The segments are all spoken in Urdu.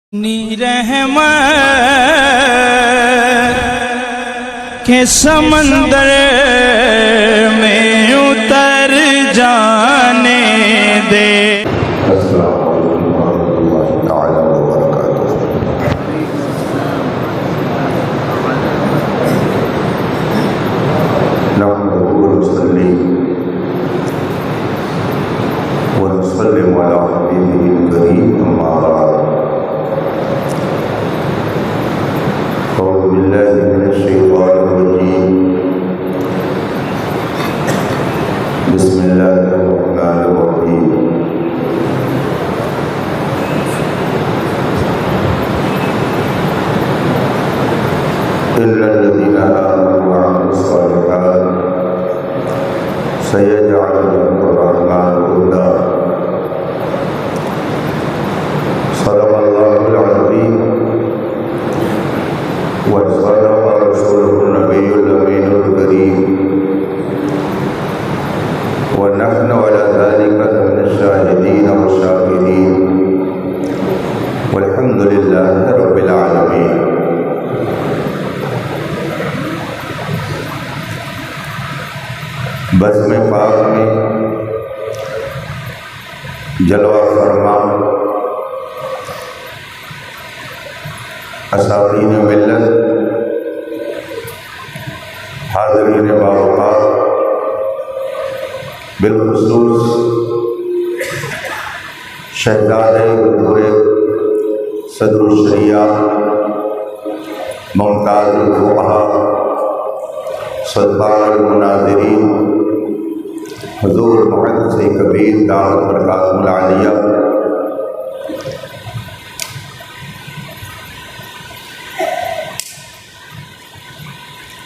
رحمت کے سمندر میں اتر جانے دے۔ السلام علیکم ورحمۃ اللہ تعالی وبرکاتہ۔ نحمده ونصلي ونسلم على حبيبه الكريم أما بعد۔ أعوذ بالله من الشيطان الرجيم، بسم الله الرحمن الرحيم۔ إن الذين آمنوا وعملوا الصالحات سيجعل لهم الرحمن ودا۔ صدق الله العظيم وصدق رسوله النبي الأمين الكريم، ونحن على ذلك من الشاهدين والشاكرين، والحمد لله رب العالمين۔ بزم پاک میں جلوہ فرما اساتین ملت، حاضرین باوقار، بالخصوص شہزاد حضور صدر الشریعہ ممتاز الفقہاء سلطان المناظرین حضور محدث کبیر دعوت برکاتہ العالیہ،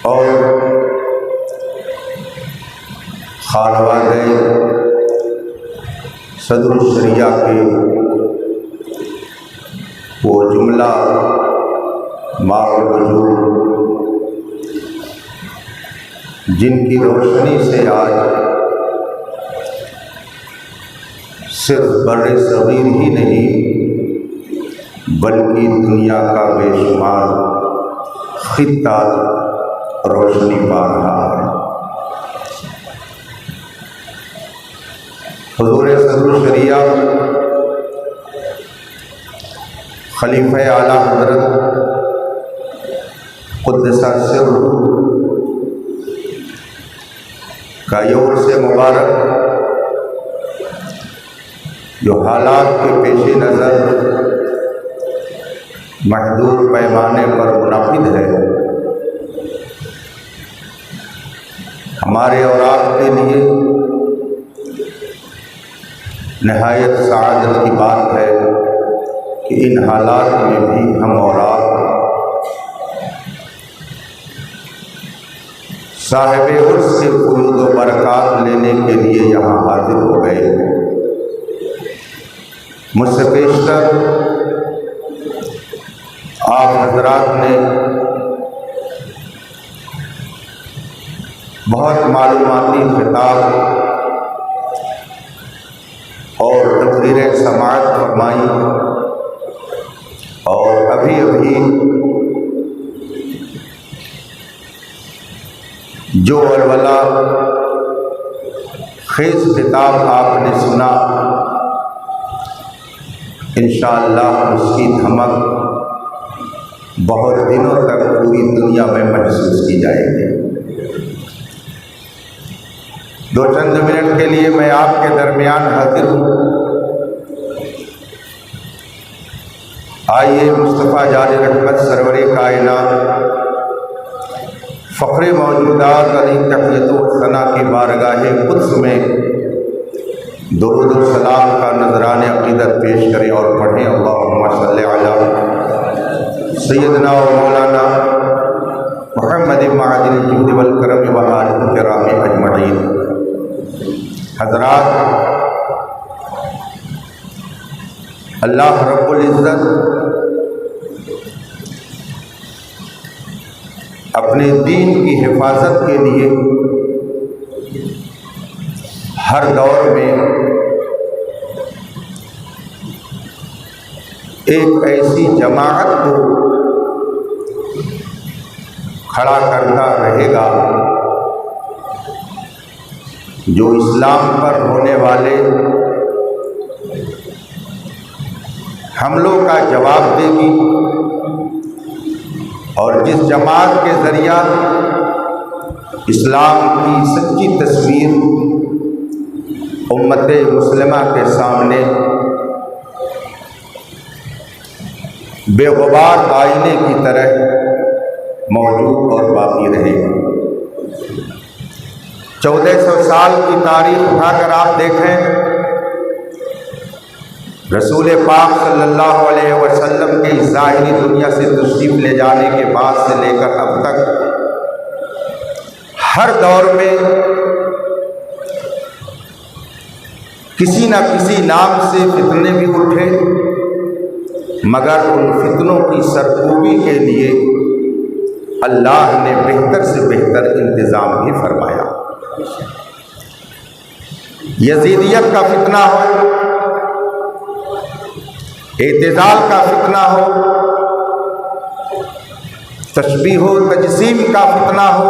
اور خانوادہ صدر الشریعہ کے وہ جملہ ماء الوجود جن کی روشنی سے آج صرف بر صغیر ہی نہیں بلکہ دنیا کا بے شمار خطہ روشنی پا رہا ہے۔ حضور صدر الشریعہ خلیفہ اعلیٰ حضرت قدس سرہ کا یور سے مبارک جو حالات کے پیش نظر محدود پیمانے پر منعقد ہے، ہمارے اور آپ کے لیے نہایت سعادت کی بات ہے کہ ان حالات میں بھی ہم اور آپ صاحب عرص سے فیوض و برکات لینے کے لیے یہاں حاضر ہو گئے۔ مجھ سے پیشتر آپ حضرات نے بہت معلوماتی خطاب اور تقریریں سماعت فرمائی، اور ابھی جو ولولہ خیز خطاب آپ نے سنا، انشاءاللہ اس کی دھمک بہت دنوں تک پوری دنیا میں محسوس کی جائے گی۔ دو چند منٹ کے لیے میں آپ کے درمیان حاضر ہوں۔ آئیے مصطفیٰ جان رحمت سرور کائنات فخر موجودات علی تحیت و ثنا کی بارگاہ قدس میں درود و سلام کا نذران عقیدت پیش کریں اور پڑھیں۔ اللہم صلی علی سیدنا و مولانا محمد معدن الجود والکرم و آلہ الکرام اجمعین۔ حضرات، اللہ رب العزت اپنے دین کی حفاظت کے لیے ہر دور میں ایک ایسی جماعت کو کھڑا کرتا رہے گا جو اسلام پر ہونے والے حملوں کا جواب دے گی، اور جس جماعت کے ذریعہ اسلام کی سچی تصویر امت مسلمہ کے سامنے بے غبار آئینے کی طرح موجود اور باقی رہے گی۔ 1400 سال کی تاریخ اٹھا کر آپ دیکھیں، رسول پاک صلی اللہ علیہ وسلم کے ظاہری دنیا سے تشریف لے جانے کے بعد سے لے کر اب تک ہر دور میں کسی نہ کسی نام سے فتنے بھی اٹھے، مگر ان فتنوں کی سرکوبی کے لیے اللہ نے بہتر سے بہتر انتظام بھی فرمایا۔ یزیدیت کا فتنہ ہو، اعتزال کا فتنہ ہو، تشبیہ و تجسیم کا فتنہ ہو،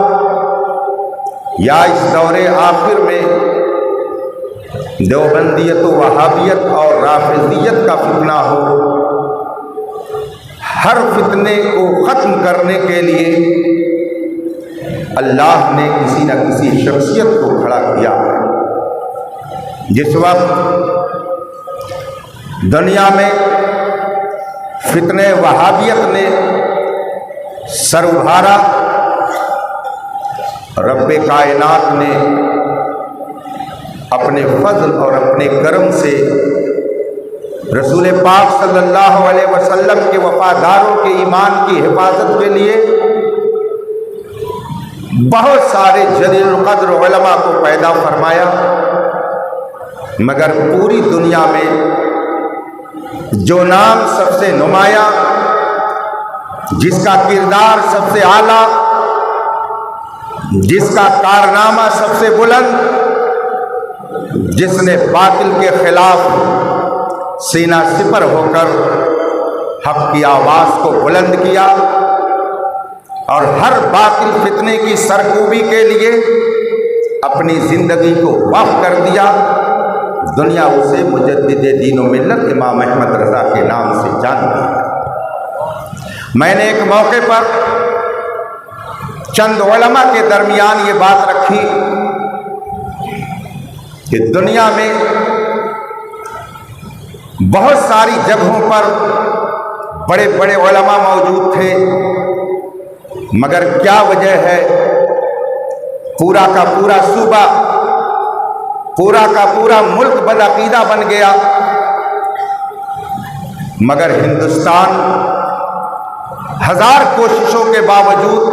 یا اس دور آخر میں دیوبندیت و وہابیت اور رافضیت کا فتنہ ہو، ہر فتنے کو ختم کرنے کے لیے اللہ نے کسی نہ کسی شخصیت کو کھڑا کیا ہے۔ جس وقت دنیا میں فتنے وہابیت نے سر ابھارا، رب کائنات نے اپنے فضل اور اپنے کرم سے رسول پاک صلی اللہ علیہ وسلم کے وفاداروں کے ایمان کی حفاظت کے لیے بہت سارے جلیل القدر علماء کو پیدا فرمایا، مگر پوری دنیا میں جو نام سب سے نمایاں، جس کا کردار سب سے اعلیٰ، جس کا کارنامہ سب سے بلند، جس نے باطل کے خلاف سینہ سپر ہو کر حق کی آواز کو بلند کیا اور ہر باطل فتنے کی سرکوبی کے لیے اپنی زندگی کو وقف کر دیا، دنیا اسے مجدد دین و ملت امام احمد رضا کے نام سے جانتی ہے۔ میں نے ایک موقع پر چند علماء کے درمیان یہ بات رکھی کہ دنیا میں بہت ساری جگہوں پر بڑے بڑے علماء موجود تھے، مگر کیا وجہ ہے پورا کا پورا صوبہ، پورا کا پورا ملک بدعقیدہ بن گیا، مگر ہندوستان ہزار کوششوں کے باوجود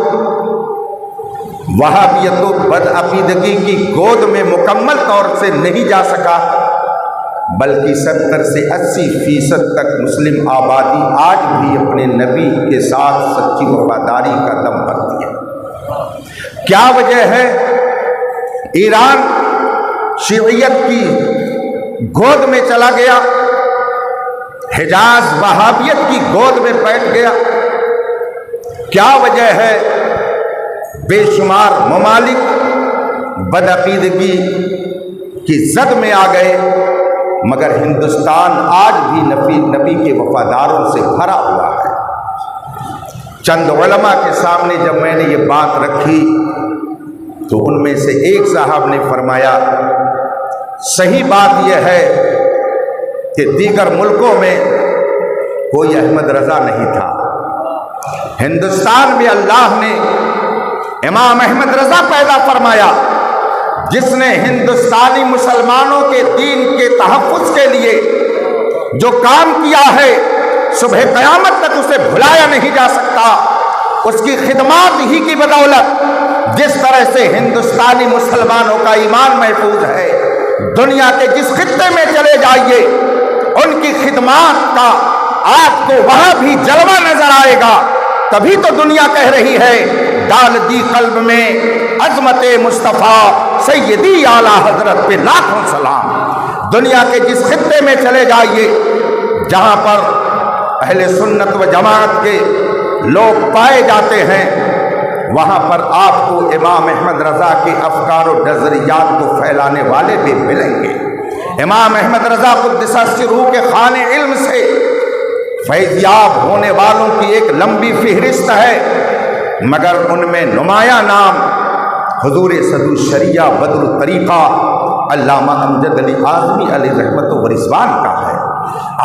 وہابیت و بدعقیدگی کی گود میں مکمل طور سے نہیں جا سکا، بلکہ 70 سے 80% تک مسلم آبادی آج بھی اپنے نبی کے ساتھ سچی وفاداری کا دم بھرتی ہے۔ کیا وجہ ہے؟ ایران شیعیت کی گود میں چلا گیا، حجاز وہابیت کی گود میں بیٹھ گیا۔ کیا وجہ ہے؟ بے شمار ممالک بدعقیدگی کی زد میں آ گئے، مگر ہندوستان آج بھی نبی کے وفاداروں سے بھرا ہوا ہے۔ چند علماء کے سامنے جب میں نے یہ بات رکھی تو ان میں سے ایک صاحب نے فرمایا، صحیح بات یہ ہے کہ دیگر ملکوں میں کوئی احمد رضا نہیں تھا، ہندوستان میں اللہ نے امام احمد رضا پیدا فرمایا، جس نے ہندوستانی مسلمانوں کے دین کے تحفظ کے لیے جو کام کیا ہے صبح قیامت تک اسے بھلایا نہیں جا سکتا۔ اس کی خدمات ہی کی بدولت جس طرح سے ہندوستانی مسلمانوں کا ایمان محفوظ ہے، دنیا کے جس خطے میں چلے جائیے ان کی خدمات کا آپ کو وہاں بھی جلوہ نظر آئے گا۔ تبھی تو دنیا کہہ رہی ہے ڈال دی قلب میں عظمت مصطفیٰ سیدی اعلیٰ حضرت پہ لاکھوں سلام۔ دنیا کے جس خطے میں چلے جائیے جہاں پر اہل سنت و جماعت کے لوگ پائے جاتے ہیں، وہاں پر آپ کو امام احمد رضا کے افکار و نظریات کو پھیلانے والے بھی ملیں گے۔ امام احمد رضا قدس سرہ کے خانے علم سے فیض یاب ہونے والوں کی ایک لمبی فہرست ہے، مگر ان میں نمایاں نام حضور صدر الشریعہ بدر الطریقہ علامہ امجد علی اعظمی علیہ رحمت و رضوان کا ہے۔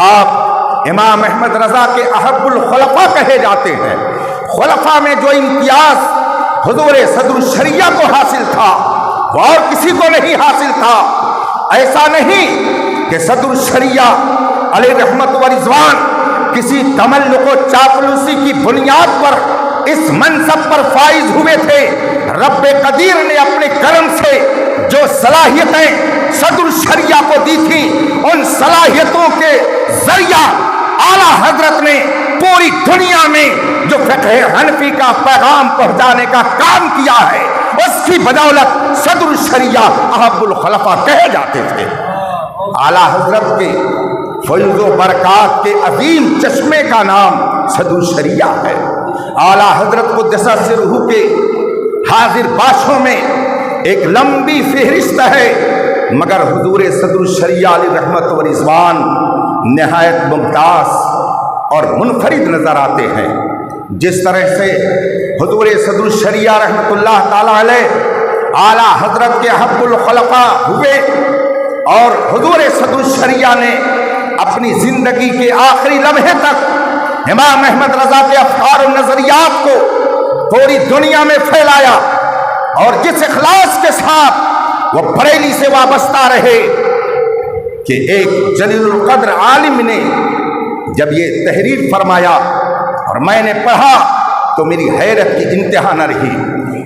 آپ امام احمد رضا کے احب الخلفاء کہے جاتے ہیں۔ خلفاء میں جو امتیاز حضور صدر الشریعہ کو حاصل تھا وہ اور کسی کو نہیں حاصل تھا۔ ایسا نہیں کہ صدر الشریعہ علیہ رحمت و رضوان کسی تملق و چاپلوسی کی بنیاد پر اس منصب پر فائز ہوئے تھے۔ رب قدیر نے اپنے کرم سے جو صلاحیتیں صدر الشریعہ کو دی تھیں، ان صلاحیتوں کے ذریعہ اعلیٰ حضرت نے پوری دنیا میں جو فقہ حنفی کا پیغام پہنچانے کا کام کیا ہے، اس کی بدولت صدر الشریعہ احب الخلفاء کہے جاتے تھے۔ اعلیٰ حضرت کے فیض و برکات کے عظیم چشمے کا نام صدر الشریعہ ہے۔ اعلیٰ حضرت قدس سرہ کے حاضر باشوں میں ایک لمبی فہرست ہے، مگر حضور صدر الشریعہ علیہ رحمت و رضوان نہایت ممتاز اور منفرد نظر آتے ہیں۔ جس طرح سے حضور صدر الشریعہ رحمت اللہ تعالی علیہ اعلیٰ حضرت کے حب الخلفاء ہوئے، اور حضور صدر الشریعہ نے اپنی زندگی کے آخری لمحے تک امام احمد رضا کے افکار و نظریات کو پوری دنیا میں پھیلایا، اور جس اخلاص کے ساتھ وہ بریلی سے وابستہ رہے کہ ایک جلیل القدر عالم نے جب یہ تحریر فرمایا اور میں نے پڑھا تو میری حیرت کی انتہا نہ رہی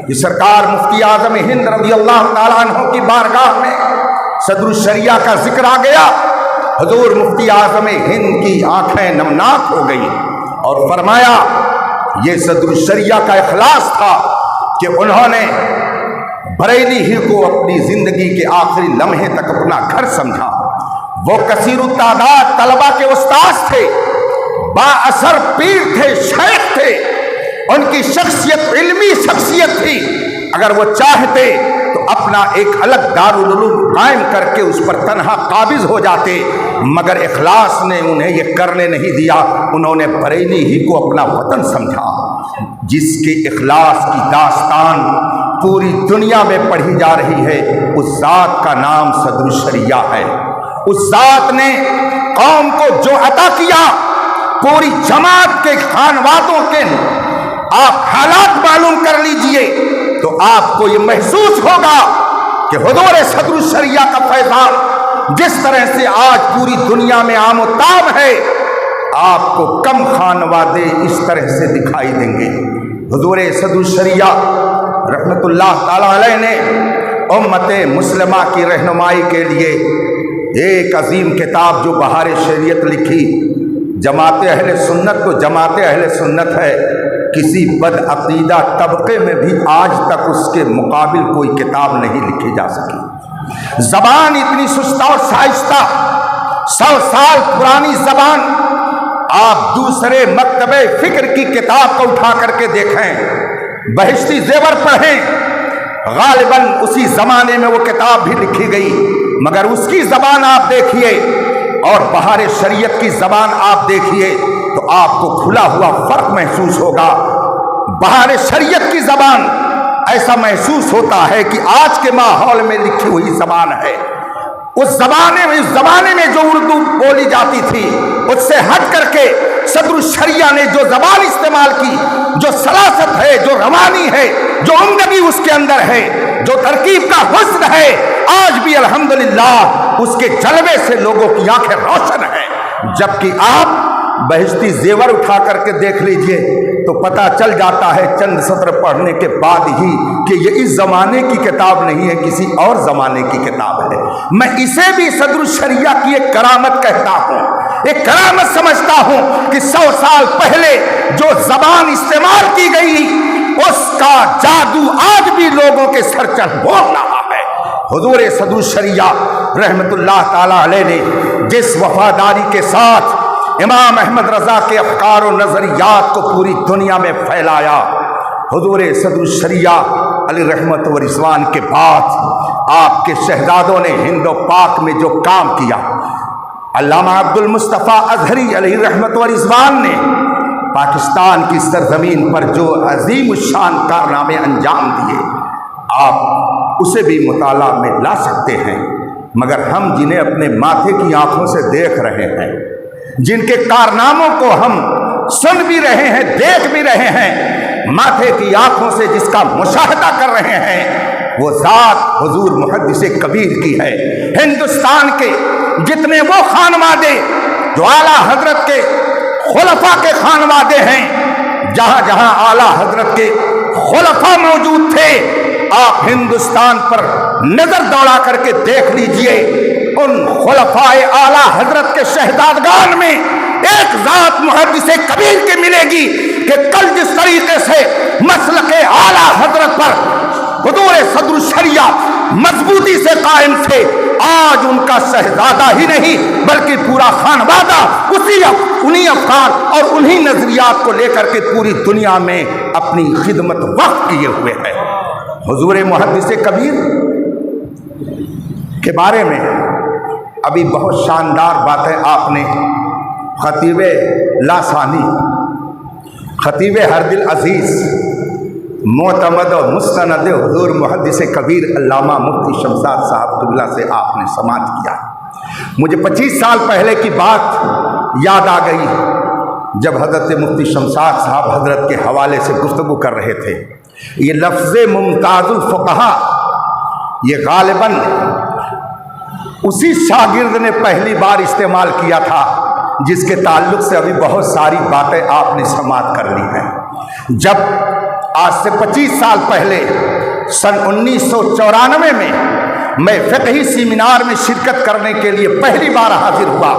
کہ سرکار مفتی اعظم ہند رضی اللہ تعالیٰ عنہ کی بارگاہ میں صدر الشریعہ کا ذکر آ گیا۔ حضور مفتی اعظم ہند کی آنکھیں نمناک ہو گئیں اور فرمایا یہ صدر الشریعہ کا اخلاص تھا کہ انہوں نے بریلی ہی کو اپنی زندگی کے آخری لمحے تک اپنا گھر سمجھا۔ وہ کثیر التعداد طلبہ کے استاذ تھے، با اثر پیر تھے، شیخ تھے، ان کی شخصیت علمی شخصیت تھی۔ اگر وہ چاہتے تو اپنا ایک الگ دارالعلوم قائم کر کے اس پر تنہا قابض ہو جاتے، مگر اخلاص نے انہیں یہ کرنے نہیں دیا۔ انہوں نے بریلی ہی کو اپنا وطن سمجھا، جس کے اخلاص کی داستان پوری دنیا میں پڑھی جا رہی ہے۔ اس ذات کا نام صدر الشریعہ ہے۔ اس ذات نے قوم کو جو عطا کیا، پوری جماعت کے خانوادوں کے آپ حالات معلوم کر لیجئے تو آپ کو یہ محسوس ہوگا کہ حضور صدر الشریعہ کا فیضان جس طرح سے آج پوری دنیا میں عام و تاب ہے، آپ کو کم خانوادے اس طرح سے دکھائی دیں گے۔ حضور صدر الشریعہ رحمت اللہ تعالی علیہ نے امت مسلمہ کی رہنمائی کے لیے ایک عظیم کتاب جو بہار شریعت لکھی۔ جماعت اہل سنت تو جماعت اہل سنت ہے، کسی بد عقیدہ طبقے میں بھی آج تک اس کے مقابل کوئی کتاب نہیں لکھی جا سکی۔ زبان اتنی سست اور شائستہ، 100 سال پرانی زبان۔ آپ دوسرے مکتبہ فکر کی کتاب کو اٹھا کر کے دیکھیں، بہشتی زیور پڑھیں، غالباً اسی زمانے میں وہ کتاب بھی لکھی گئی، مگر اس کی زبان آپ دیکھیے اور بہار شریعت کی زبان آپ دیکھیے تو آپ کو کھلا ہوا فرق محسوس ہوگا۔ بہار شریعت کی زبان ایسا محسوس ہوتا ہے کہ آج کے ماحول میں لکھی ہوئی زبان ہے۔ اس زمانے میں جو اردو بولی جاتی تھی اس سے ہٹ کر کے صدر الشریعہ نے جو زبان استعمال کی، جو سلاست ہے، جو روانی ہے، جو عمدگی اس کے اندر ہے، جو ترکیب کا حسن ہے، آج بھی الحمدللہ اس کے جلوے سے لوگوں کی آنکھیں روشن ہیں۔ جبکہ آپ بہشتی زیور اٹھا کر کے دیکھ لیجئے تو پتہ چل جاتا ہے چند سطر پڑھنے کے بعد ہی کہ یہ اس زمانے کی کتاب نہیں ہے، کسی اور زمانے کی کتاب ہے۔ میں اسے بھی صدر الشریعہ کی ایک کرامت کہتا ہوں، ایک کرامت سمجھتا ہوں کہ 100 سال پہلے جو زبان استعمال کی گئی اس کا جادو آج بھی لوگوں کے سر چڑھ بول رہا ہے۔ حضور صدر الشریعہ رحمت اللہ تعالی علیہ نے جس وفاداری کے ساتھ امام احمد رضا کے افکار و نظریات کو پوری دنیا میں پھیلایا۔ حضور صدر الشریعہ علی رحمت و رضوان کے بعد آپ کے شہزادوں نے ہند و پاک میں جو کام کیا، علامہ عبد المصطفیٰ اظہری علیہ رحمت و رضوان نے پاکستان کی سرزمین پر جو عظیم الشان کارنامے انجام دیے، آپ اسے بھی مطالعہ میں لا سکتے ہیں، مگر ہم جنہیں اپنے ماتھے کی آنکھوں سے دیکھ رہے ہیں، جن کے کارناموں کو ہم سن بھی رہے ہیں، دیکھ بھی رہے ہیں، ماتھے کی آنکھوں سے جس کا مشاہدہ کر رہے ہیں، وہ ذات حضور محدث کبیر کی ہے۔ ہندوستان کے جتنے وہ خانوادے جو اعلیٰ حضرت کے خلفاء کے خانوادے ہیں، جہاں جہاں اعلیٰ حضرت کے خلفاء موجود تھے، آپ ہندوستان پر نظر دوڑا کر کے دیکھ لیجئے، ان خلفاء اعلیٰ حضرت کے شہزادگان میں ایک ذات محدث کبیر کی ملے گی کہ کل جس طریقے سے مسلک اعلیٰ حضرت پر حضور صدر الشریعہ مضبوطی سے قائم تھے، آج ان کا شہزادہ ہی نہیں بلکہ پورا خانوادہ انہی افکار اور انہی نظریات کو لے کر کے پوری دنیا میں اپنی خدمت وقف کیے ہوئے ہے۔ حضور محدث کبیر کے بارے میں ابھی بہت شاندار باتیں آپ نے خطیب لاسانی، خطیب ہردل عزیز، معتمد و مستند حضور محدث کبیر علامہ مفتی شمشاد صاحب قبلہ سے آپ نے سماعت کیا۔ مجھے 25 سال پہلے کی بات یاد آ گئی جب حضرت مفتی شمشاد صاحب حضرت کے حوالے سے گفتگو کر رہے تھے۔ یہ لفظ ممتاز الفقہا یہ غالباً اسی شاگرد نے پہلی بار استعمال کیا تھا جس کے تعلق سے ابھی بہت ساری باتیں آپ نے سماعت کر لی ہیں۔ جب آج سے 25 سال پہلے سن 1994 میں فقہی سیمینار میں شرکت کرنے کے لیے پہلی بار حاضر ہوا،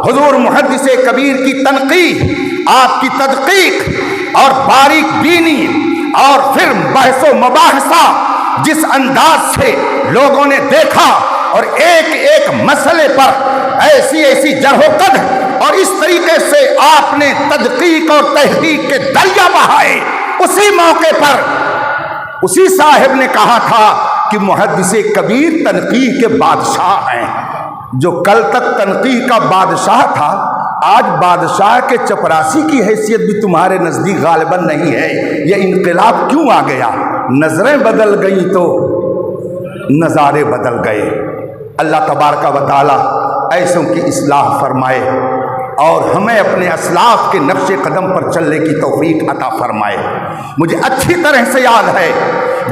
حضور محدث کبیر کی تنقیح، آپ کی تدقیق اور باریک بینی اور پھر بحث و مباحثہ جس انداز سے لوگوں نے دیکھا اور ایک ایک مسئلے پر ایسی جرح و قدح اور اس طریقے سے آپ نے تدقیق اور تحقیق کے دریا بہائے، اسی موقع پر اسی صاحب نے کہا تھا کہ محدث کبیر تنقیح کے بادشاہ ہیں۔ جو کل تک تنقیح کا بادشاہ تھا، آج بادشاہ کے چپراسی کی حیثیت بھی تمہارے نزدیک غالباً نہیں ہے۔ یہ انقلاب کیوں آ گیا؟ نظریں بدل گئیں تو نظارے بدل گئے۔ اللہ تبارک و تعالی ایسوں کی اصلاح فرمائے اور ہمیں اپنے اسلاف کے نقش قدم پر چلنے کی توفیق عطا فرمائے۔ مجھے اچھی طرح سے یاد ہے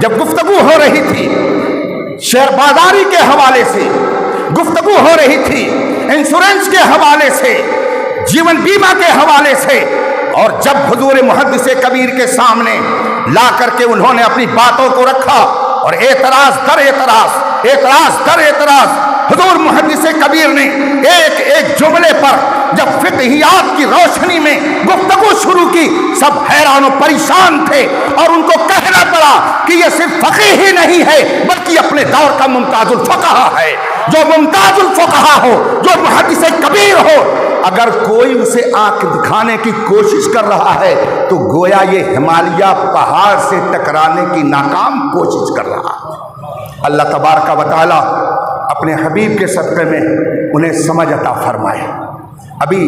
جب گفتگو ہو رہی تھی شیئر بازاری کے حوالے سے، گفتگو ہو رہی تھی انشورنس کے حوالے سے، جیون بیمہ کے حوالے سے، اور جب حضور محدث کبیر کے سامنے لا کر کے انہوں نے اپنی باتوں کو رکھا اور اعتراض در اعتراض حضور محدث کبیر نے ایک ایک جملے پر جب فقہیات کی روشنی میں گفتگو شروع کی، سب حیران و پریشان تھے اور ان کو کہنا پڑا کہ یہ صرف فقیہ ہی نہیں ہے بلکہ اپنے دور کا ممتاز الفقہا ہے۔ جو ممتاز الفقہا ہو، جو محدث کبیر ہو، اگر کوئی اسے آنکھ دکھانے کی کوشش کر رہا ہے تو گویا یہ ہمالیہ پہاڑ سے ٹکرانے کی ناکام کوشش کر رہا ہے۔ اللہ تبارک و تعالی اپنے حبیب کے صدقے میں انہیں سمجھ عطا فرمائے۔ ابھی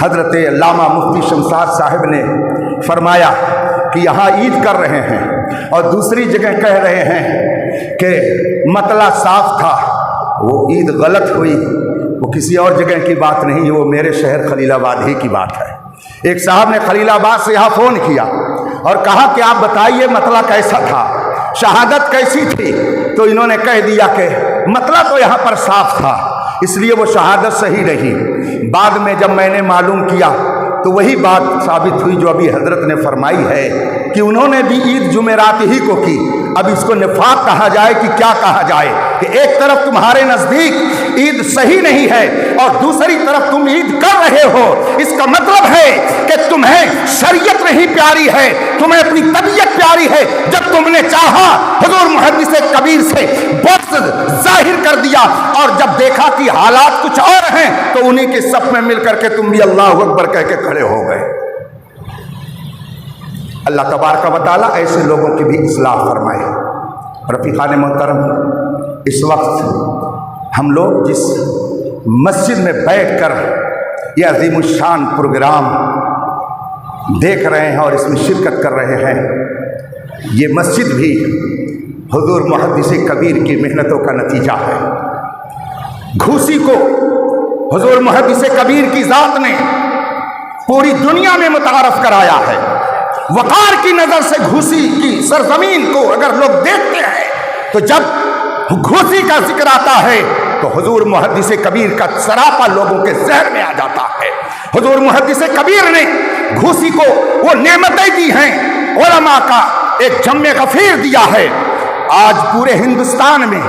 حضرت علامہ مفتی شمشاد صاحب نے فرمایا کہ یہاں عید کر رہے ہیں اور دوسری جگہ کہہ رہے ہیں کہ مطلع صاف تھا، وہ عید غلط ہوئی، وہ کسی اور جگہ کی بات نہیں، وہ میرے شہر خلیل آباد ہی کی بات ہے۔ ایک صاحب نے خلیل آباد سے یہاں فون کیا اور کہا کہ آپ بتائیے مطلع کیسا تھا، شہادت کیسی تھی؟ تو انہوں نے کہہ دیا کہ مطلع تو یہاں پر صاف تھا، اس لیے وہ شہادت صحیح رہی۔ بعد میں جب میں نے معلوم کیا تو وہی بات ثابت ہوئی جو ابھی حضرت نے فرمائی ہے کہ انہوں نے بھی عید جمعرات ہی کو کی۔ اب اس کو نفاق کہا جائے کہ کیا کہا جائے کہ ایک طرف تمہارے نزدیک عید صحیح نہیں ہے اور دوسری طرف تم عید کر رہے ہو، اس کا مطلب ہے کہ تمہیں شریعت نہیں نہیں پیاری ہے، تمہیں اپنی طبیعت پیاری ہے۔ جب تم نے چاہا حضور محدث کبیر سے بغض ظاہر کر دیا، اور جب دیکھا کہ حالات کچھ اور ہیں تو انہی کے صف میں مل کر کے تم بھی اللہ اکبر کہہ کے کھڑے ہو گئے۔ اللہ تبارک و تعالیٰ ایسے لوگوں کی بھی اصلاح فرمائے۔ رفیقان محترم، اس وقت ہم لوگ جس مسجد میں بیٹھ کر یہ عظیم الشان پروگرام دیکھ رہے ہیں اور اس میں شرکت کر رہے ہیں، یہ مسجد بھی حضور محدث کبیر کی محنتوں کا نتیجہ ہے۔ گھوسی کو حضور محدث کبیر کی ذات نے پوری دنیا میں متعارف کرایا ہے۔ وقار کی نظر سے گھوسی کی سرزمین کو اگر لوگ دیکھتے ہیں تو جب گھوسی کا ذکر آتا ہے تو حضور محدث کبیر کا سراپا لوگوں کے ذہن میں آ جاتا ہے۔ حضور محدث کبیر نے گھوسی کو وہ نعمتیں دی ہیں، علماء کا ایک جمع غفیر دیا ہے۔ آج پورے ہندوستان میں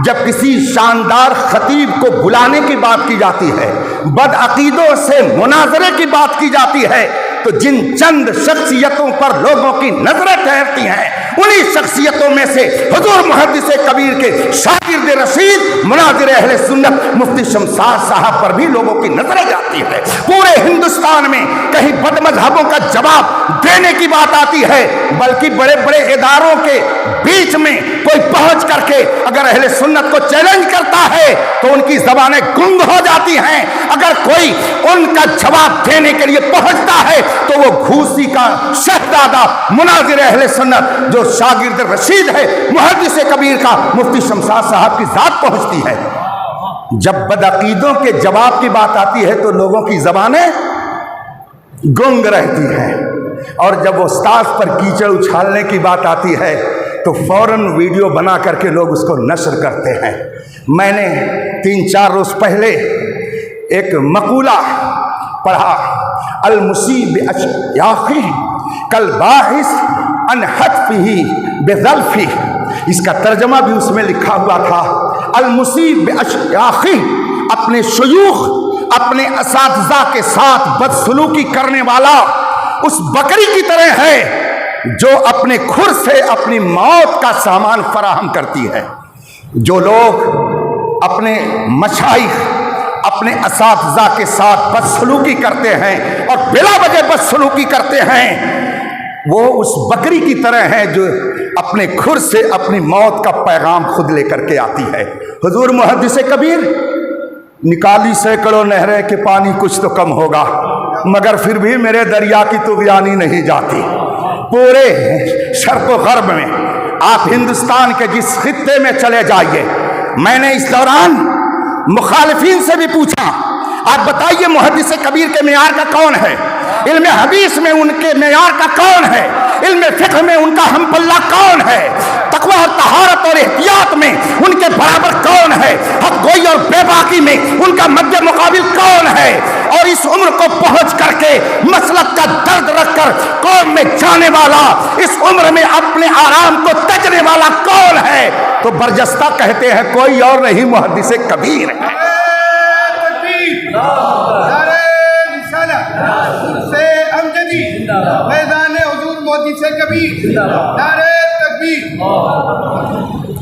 جب کسی شاندار خطیب کو بلانے کی بات کی جاتی ہے، بدعقیدوں سے مناظرے کی بات کی جاتی ہے، تو جن چند شخصیتوں پر لوگوں کی نظریں ٹھہرتی ہیں، انہی شخصیتوں میں سے حضور محدث کبیر کے شاگرد رشید مناظر اہل سنت مفتی شمشاد صاحب پر بھی لوگوں کی نظریں جاتی ہے۔ پورے ہندوستان میں کہیں بد مذہبوں کا جواب دینے کی بات آتی ہے، بلکہ بڑے بڑے اداروں کے بیچ میں کوئی پہنچ کر کے اگر اہل سنت کو چیلنج کرتا ہے تو ان کی زبانیں گنگ ہو جاتی ہیں۔ اگر کوئی ان کا جواب دینے کے لیے پہنچتا ہے تو وہ گھوسی کا شہزادہ مناظر اہل سنت جو شاگرد رشید ہے محدث کبیر کا مفتی شمشاد صاحب کی ذات پہنچتی ہے۔ جب بدعقیدوں کے جواب کی بات آتی ہے تو لوگوں کی زبانیں گنگ رہتی ہیں، اور جب استاذ پر کیچڑ اچھالنے کی بات آتی ہے تو فوراً ویڈیو بنا کر کے لوگ اس کو نشر کرتے ہیں۔ میں نے 3-4 روز پہلے ایک مقولہ پڑھا، المصیب باشیاخہ کالباحث عن حتفہ بظلفہ، اس کا ترجمہ بھی اس میں لکھا ہوا تھا، المصیب باشیاخہ، اپنے شیوخ اپنے اساتذہ کے ساتھ بدسلوکی کرنے والا اس بکری کی طرح ہے جو اپنے کھر سے اپنی موت کا سامان فراہم کرتی ہے۔ جو لوگ اپنے مشائخ اپنے اساتذہ کے ساتھ بدسلوکی کرتے ہیں اور بلا وجہ بدسلوکی کرتے ہیں، وہ اس بکری کی طرح ہیں جو اپنے کھر سے اپنی موت کا پیغام خود لے کر کے آتی ہے۔ حضور محدث کبیر نکالی سینکڑوں نہریں کہ پانی کچھ تو کم ہوگا، مگر پھر بھی میرے دریا کی طغیانی نہیں جاتی۔ پورے شرق و غرب میں آپ ہندوستان کے جس خطے میں چلے جائیے، میں نے اس دوران مخالفین سے بھی پوچھا، آپ بتائیے محدث کبیر کے معیار کا کون ہے؟ علم حدیث میں ان کے معیار کا کون ہے؟ علم فقہ میں ان کا ہم پلہ کون ہے؟ تقوی اور طہارت اور احتیاط میں ان کے برابر کون ہے؟ حق گوئی اور بے باکی میں ان کا مد مقابل کون ہے؟ اور اس عمر کو پہنچ کر کے مسلک کا درد رکھ کر قوم میں جانے والا، اس عمر میں اپنے آرام کو تجنے والا کون ہے؟ تو برجستہ کہتے ہیں کوئی اور نہیں، محدث کبیر ہے۔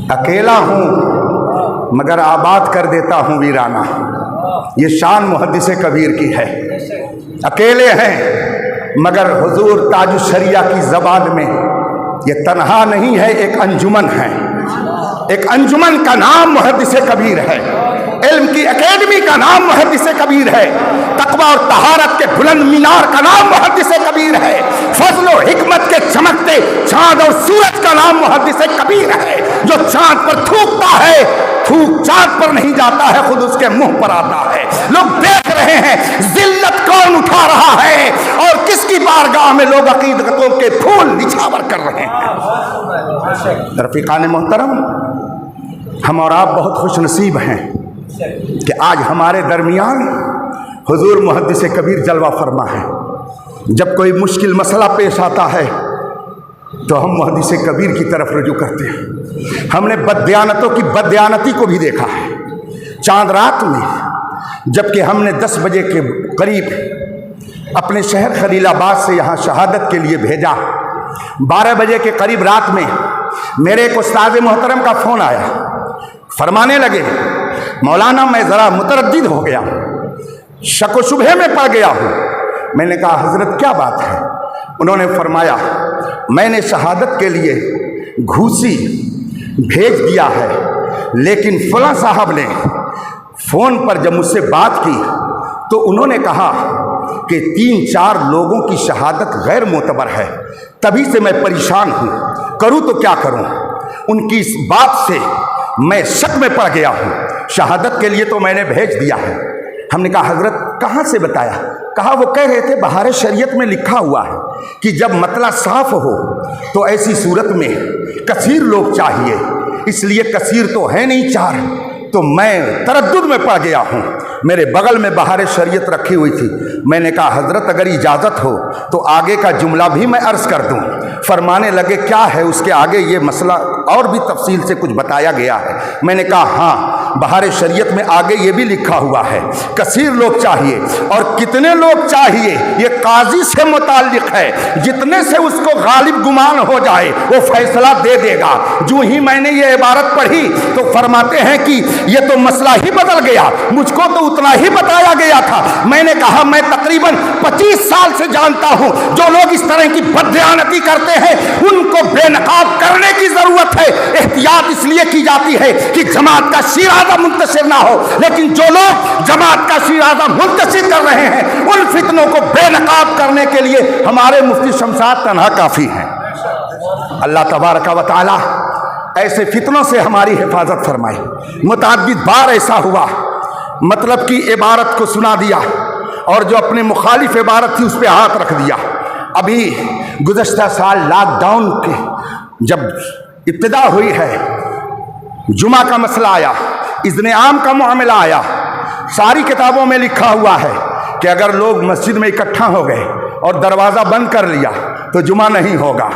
اکیلا ہوں مگر آباد کر دیتا ہوں ویرانہ، یہ شان محدث کبیر کی ہے۔ اکیلے ہیں مگر حضور تاج الشریعہ کی زبان میں یہ تنہا نہیں ہے، ایک انجمن ہے۔ ایک انجمن کا نام محدث کبیر ہے، علم کی اکیڈمی کا نام محدث کبیر ہے، تقوی اور طہارت کے بلند مینار کا نام محدث کبیر ہے، فضل و حکمت کے چمکتے چاند اور سورج کا نام محدث کبیر ہے۔ جو چاند پر تھوکتا ہے، تھوک چاند پر نہیں جاتا ہے، خود اس کے منہ پر آتا ہے۔ لوگ دیکھ رہے ہیں ذلت کون اٹھا رہا ہے اور کس کی بارگاہ میں لوگ عقیدتوں کے پھول نچھاور کر رہے ہیں۔ رفیقان محترم، ہم اور آپ بہت خوش نصیب ہیں کہ آج ہمارے درمیان حضور محدث کبیر جلوہ فرما ہے۔ جب کوئی مشکل مسئلہ پیش آتا ہے تو ہم محدث کبیر کی طرف رجوع کرتے ہیں۔ ہم نے بددیانتوں کی بددیانتی کو بھی دیکھا ہے۔ چاند رات میں جب کہ ہم نے 10 بجے کے قریب اپنے شہر خلیل آباد سے یہاں شہادت کے لیے بھیجا۔ 12 بجے کے قریب رات میں میرے ایک استاد محترم کا فون آیا، فرمانے لگے مولانا میں ذرا متردد ہو گیا، شک و شبہے میں پڑ گیا ہوں۔ میں نے کہا حضرت کیا بات ہے؟ انہوں نے فرمایا میں نے شہادت کے لیے گھوسی بھیج دیا ہے، لیکن فلاں صاحب نے فون پر جب مجھ سے بات کی تو انہوں نے کہا کہ 3-4 لوگوں کی شہادت غیر معتبر ہے، تبھی سے میں پریشان ہوں، کروں تو کیا کروں؟ ان کی اس بات سے میں شک میں پڑ گیا ہوں، شہادت کے لیے تو میں نے بھیج دیا ہے۔ ہم نے کہا حضرت کہاں سے بتایا؟ کہا وہ کہہ رہے تھے بہار شریعت میں لکھا ہوا ہے کہ جب مطلع صاف ہو تو ایسی صورت میں کثیر لوگ چاہیے، اس لیے کثیر تو ہے نہیں 4، تو میں تردد میں پڑ گیا ہوں۔ میرے بغل میں بہار شریعت رکھی ہوئی تھی، میں نے کہا حضرت اگر اجازت ہو تو آگے کا جملہ بھی میں عرض کر دوں۔ فرمانے لگے کیا ہے؟ اس کے آگے یہ مسئلہ اور بھی تفصیل سے کچھ بتایا گیا ہے۔ میں نے کہا ہاں، بہار شریعت میں آگے یہ بھی لکھا ہوا ہے کثیر لوگ چاہیے، اور کتنے لوگ چاہیے یہ قاضی سے متعلق ہے، جتنے سے اس کو غالب گمان ہو جائے وہ فیصلہ دے دے گا۔ جو ہی میں نے یہ عبارت پڑھی تو فرماتے ہیں کہ یہ تو مسئلہ ہی بدل گیا، مجھ کو تو اتنا ہی بتایا گیا تھا۔ میں نے کہا میں تقریباً 25 سال سے جانتا ہوں جو لوگ اس طرح کی بددیانتی کرتے ہیں ان کو بے نقاب کرنے کی ضرورت ہے۔ احتیاط اس لیے کی جاتی ہے کہ جماعت کا شیرازہ منتشر نہ ہو، لیکن جو لوگ جماعت کا شیرازہ منتشر کر رہے ہیں ان فتنوں کو بے نقاب کرنے کے لیے ہمارے مفتی شمشاد تنہا کافی ہیں۔ اللہ تبارک و تعالی ایسے فتنوں سے ہماری حفاظت فرمائے۔ متعدد بار ایسا ہوا، مطلب کی عبارت کو سنا دیا اور جو اپنے مخالف عبارت تھی اس پہ ہاتھ رکھ دیا۔ ابھی گزشتہ سال لاک ڈاؤن کے جب ابتدا ہوئی ہے، جمعہ کا مسئلہ آیا، اذن عام کا معاملہ آیا، ساری کتابوں میں لکھا ہوا ہے کہ اگر لوگ مسجد میں اکٹھا ہو گئے اور دروازہ بند کر لیا تو جمعہ نہیں ہوگا۔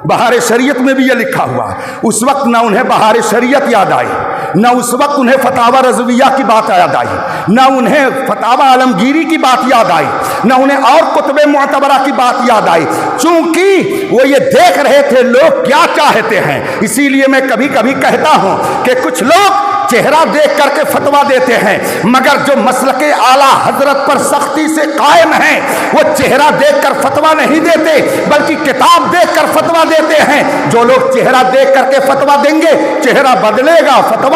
بہار شریعت میں بھی یہ لکھا ہوا۔ اس وقت نہ انہیں بہار شریعت یاد آئی، نہ اس وقت انہیں فتاوی رضویہ کی بات یاد آئی، نہ انہیں فتاوی عالمگیری کی بات یاد آئی، نہ انہیں اور کتب معتبرہ کی بات یاد آئی، چونکہ وہ یہ دیکھ رہے تھے لوگ کیا چاہتے ہیں۔ اسی لیے میں کبھی کبھی کہتا ہوں کہ کچھ لوگ چہرہ دیکھ کر کے فتویٰ دیتے ہیں، مگر جو مسلک اعلیٰ حضرت پر سختی سے قائم ہیں وہ چہرہ دیکھ کر فتویٰ نہیں دیتے بلکہ کتاب دیکھ کر فتویٰ دیتے ہیں۔ جو لوگ چہرہ دیکھ کر کے فتویٰ دیں گے چہرہ بدلے گا، فتویٰ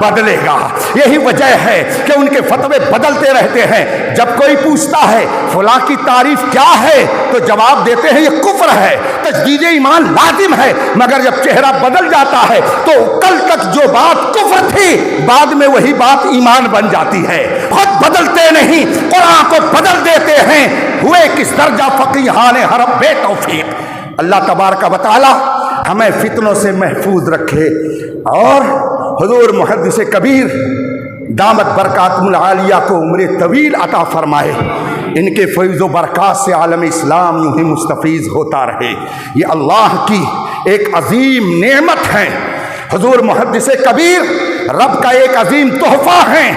بدلے گا۔ یہی وجہ ہے کہ ان کے فتوے بدلتے رہتے ہیں۔ جب کوئی پوچھتا ہے فلاں کی تعریف کیا ہے تو جواب دیتے ہیں یہ کفر ہے، تجدید ایمان لازم ہے، مگر جب چہرہ بدل جاتا ہے تو کل تک جو بات کفر تھی بعد میں وہی بات ایمان بن جاتی ہے۔ خود بدلتے نہیں، قرآن کو بدل دیتے ہیں۔ ہوئے کس درجہ فقیہان حرم بے توفیق۔ اللہ تبارک و تعالی ہمیں فتنوں سے محفوظ رکھے اور حضور محدث کبیر دامت برکاتہم العالیہ کو عمر طویل عطا فرمائے، ان کے فیض و برکات سے عالم اسلام یوں ہی مستفیض ہوتا رہے۔ یہ اللہ کی ایک عظیم نعمت ہے۔ حضور محدث کبیر رب کا ایک عظیم تحفہ ہیں،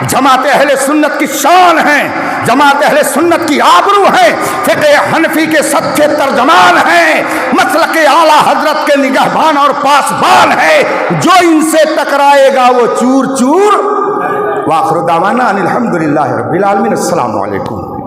جماعت اہل سنت کی شان ہیں، جماعت اہل سنت کی آبرو ہیں، فقہ حنفی کے سچے ترجمان ہیں، مسلک اعلیٰ حضرت کے نگہبان اور پاسبان ہیں۔ جو ان سے ٹکرائے گا وہ چور چور۔ وآخر دعوانا ان الحمدللہ رب العالمین۔ السلام علیکم۔